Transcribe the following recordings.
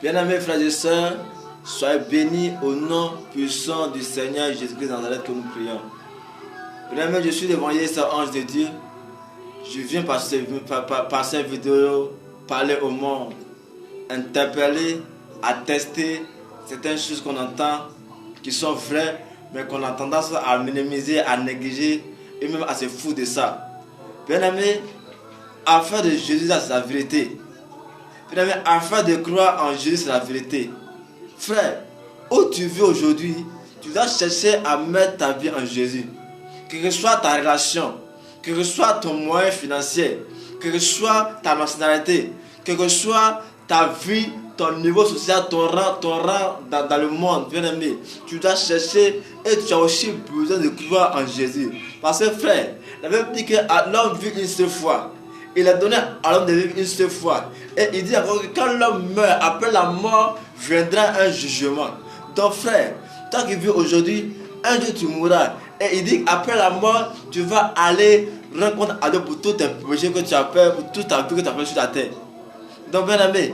Bien-aimés frères et sœurs, soyez bénis au nom puissant du Seigneur Jésus-Christ de Nazareth que nous prions. Bien-aimés, je suis l'évangile cet ange de Dieu. Je viens par cette vidéo parler au monde, interpeller, attester certaines choses qu'on entend qui sont vraies, mais qu'on a tendance à minimiser, à négliger et même à se foutre de ça. Bien-aimés, afin de Jésus, c'est la vérité. Bien-aimés, afin de croire en Jésus, c'est la vérité. Frère, où tu vis aujourd'hui, tu dois chercher à mettre ta vie en Jésus. Quelle que soit ta relation, quel que soit ton moyen financier, quelle que soit ta nationalité, quelle que soit ta vie, ton niveau social, ton rang dans le monde, bien aimé, tu dois chercher et tu as aussi besoin de croire en Jésus. Parce que frère, la Bible dit que l'homme vit une seule fois. Il a donné à l'homme de vivre une seule fois. Et il dit encore que quand l'homme meurt, après la mort, viendra un jugement. Donc frère, toi qui vis aujourd'hui, un jour tu mourras. Et il dit qu'après la mort, tu vas aller rendre compte à Dieu pour tous tes péchés que tu as fait, pour toute ta vie que tu as fait sur la terre. Donc bien aimé,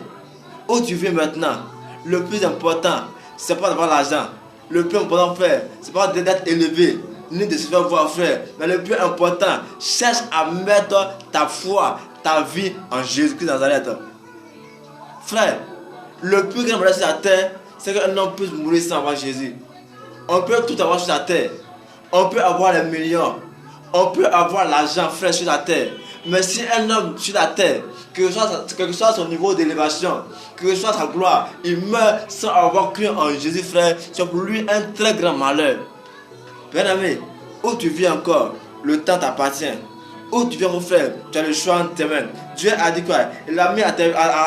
où tu vis maintenant, le plus important, c'est pas d'avoir l'argent. Le plus important, frère, c'est pas d'être élevé, ni de se faire voir, frère. Mais le plus important, cherche à mettre ta foi, ta vie en Jésus-Christ de Nazareth. Frère, le plus grand malheur sur la terre, c'est qu'un homme puisse mourir sans avoir Jésus. On peut tout avoir sur la terre. On peut avoir les millions. On peut avoir l'argent, frère, sur la terre. Mais si un homme sur la terre, quel que soit son niveau d'élévation, quelle que soit sa gloire, il meurt sans avoir cru en Jésus, frère, c'est pour lui un très grand malheur. Bien-aimé, où tu vis encore, le temps t'appartient. Où tu viens, mon frère, tu as le choix entre tes mains. Dieu a dit quoi? Il a mis à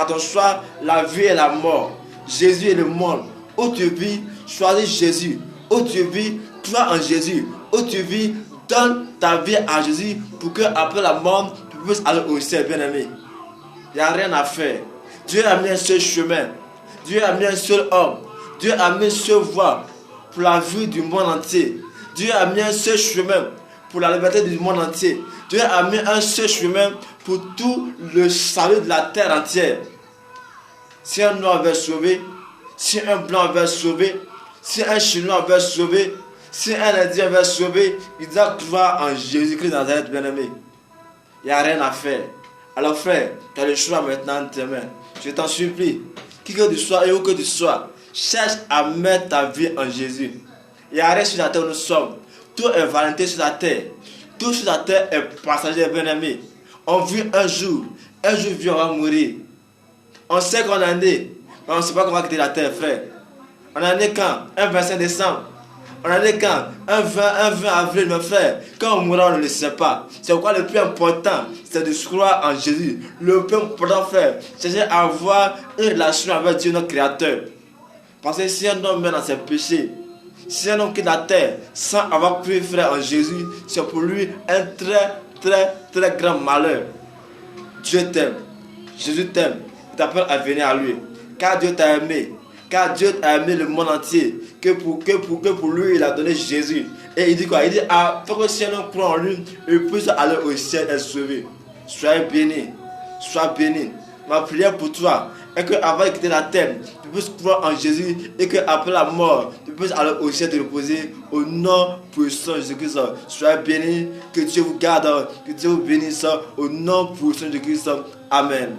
ton choix la vie et la mort. Jésus est le monde. Où tu vis, choisis Jésus. Où tu vis, crois en Jésus. Où tu vis, donne ta vie à Jésus pour que après la mort, tu puisses aller au ciel, bien-aimé. Il n'y a rien à faire. Dieu a mis un seul chemin. Dieu a mis un seul homme. Dieu a mis une seule voie pour la vie du monde entier. Dieu a mis un seul chemin pour la liberté du monde entier. Dieu a mis un seul chemin pour tout le salut de la terre entière. Si un noir veut sauver, si un blanc veut sauver, si un chinois veut sauver, si un indien veut sauver, il doit croire en Jésus-Christ de Nazareth, bien-aimé. Il n'y a rien à faire. Alors frère, tu as le choix maintenant entre tes mains. Je t'en supplie, qui que tu sois et où que tu sois, cherche à mettre ta vie en Jésus. Il n'y a rien sur la terre où nous sommes. Tout est vanité sur la terre. Tout sur la terre est passager, bien-aimé. On vit un jour vient, on va mourir. On sait qu'on est né, mais on ne sait pas qu'on va quitter la terre, frère. On est né quand? Un 25 décembre. On est né quand? Un 20 avril, mes frères. Quand on mourra, on ne le sait pas. C'est pourquoi le plus important, c'est de croire en Jésus. Le plus important, frère, c'est d'avoir une relation avec Dieu, notre Créateur. Parce que si un homme meurt dans ses péchés, si un homme quitte la terre sans avoir cru, frère, en Jésus, c'est pour lui un très grand malheur. Dieu t'aime. Jésus t'aime. Il t'appelle à venir à lui. Car Dieu t'a aimé. Car Dieu a aimé le monde entier. Que pour lui, il a donné Jésus. Et il dit quoi? Il dit, pour que si un homme croit en lui, il puisse aller au ciel et sauver. Soyez bénis. Sois béni. Ma prière pour toi est qu'avant de quitter la terre, tu puisses croire en Jésus et qu'après la mort, tu puisses aller au ciel te reposer au nom puissant de Jésus-Christ. Soyez bénis, que Dieu vous garde, que Dieu vous bénisse au nom puissant de Jésus-Christ. Amen.